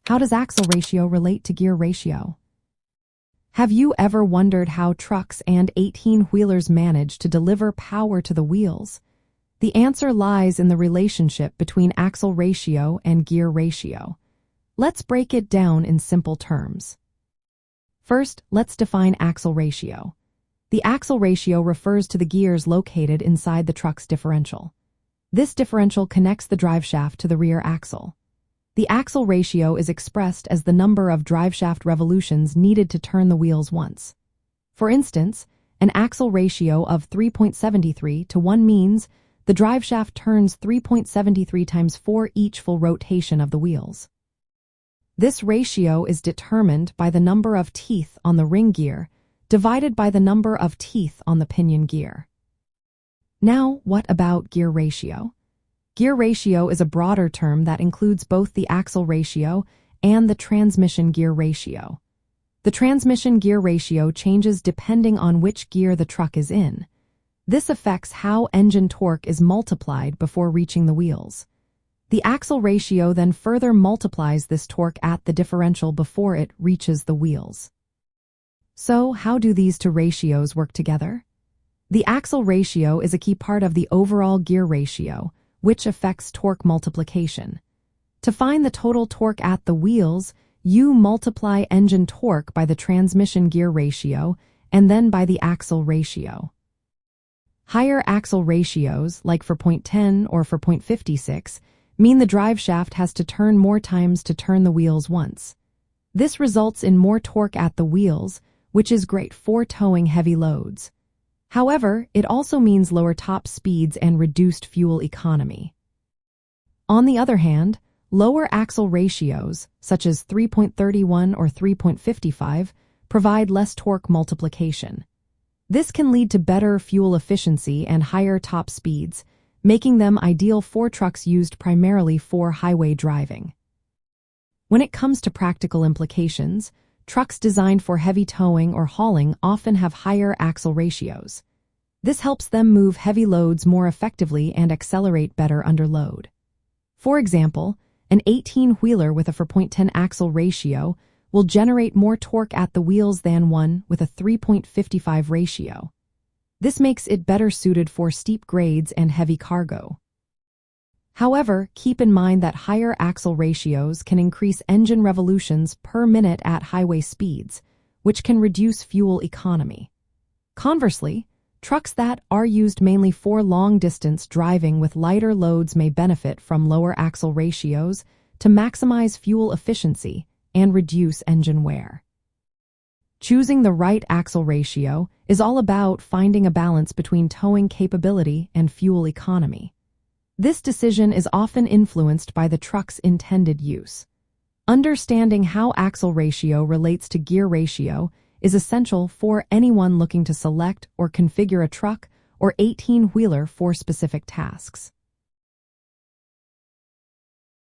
How does axle ratio relate to gear ratio? Have you ever wondered how trucks and 18-wheelers manage to deliver power to the wheels? The answer lies in the relationship between axle ratio and gear ratio. Let's break it down in simple terms. First, let's define axle ratio. The axle ratio refers to the gears located inside the truck's differential. This differential connects the driveshaft to the rear axle. The axle ratio is expressed as the number of driveshaft revolutions needed to turn the wheels once. For instance, an axle ratio of 3.73 to 1 means the driveshaft turns 3.73 times for each full rotation of the wheels. This ratio is determined by the number of teeth on the ring gear divided by the number of teeth on the pinion gear. Now, what about gear ratio? Gear ratio is a broader term that includes both the axle ratio and the transmission gear ratio. The transmission gear ratio changes depending on which gear the truck is in. This affects how engine torque is multiplied before reaching the wheels. The axle ratio then further multiplies this torque at the differential before it reaches the wheels. So, how do these two ratios work together? The axle ratio is a key part of the overall gear ratio, which affects torque multiplication. To find the total torque at the wheels, you multiply engine torque by the transmission gear ratio and then by the axle ratio. Higher axle ratios, like for 0.10 or for 0.56, mean the driveshaft has to turn more times to turn the wheels once. This results in more torque at the wheels, which is great for towing heavy loads. However, it also means lower top speeds and reduced fuel economy. On the other hand, lower axle ratios, such as 3.31 or 3.55, provide less torque multiplication. This can lead to better fuel efficiency and higher top speeds, making them ideal for trucks used primarily for highway driving. When it comes to practical implications, trucks designed for heavy towing or hauling often have higher axle ratios. This helps them move heavy loads more effectively and accelerate better under load. For example, an 18-wheeler with a 4.10 axle ratio will generate more torque at the wheels than one with a 3.55 ratio. This makes it better suited for steep grades and heavy cargo. However, keep in mind that higher axle ratios can increase engine revolutions per minute at highway speeds, which can reduce fuel economy. Conversely, trucks that are used mainly for long-distance driving with lighter loads may benefit from lower axle ratios to maximize fuel efficiency and reduce engine wear. Choosing the right axle ratio is all about finding a balance between towing capability and fuel economy. This decision is often influenced by the truck's intended use. Understanding how axle ratio relates to gear ratio is essential for anyone looking to select or configure a truck or 18-wheeler for specific tasks.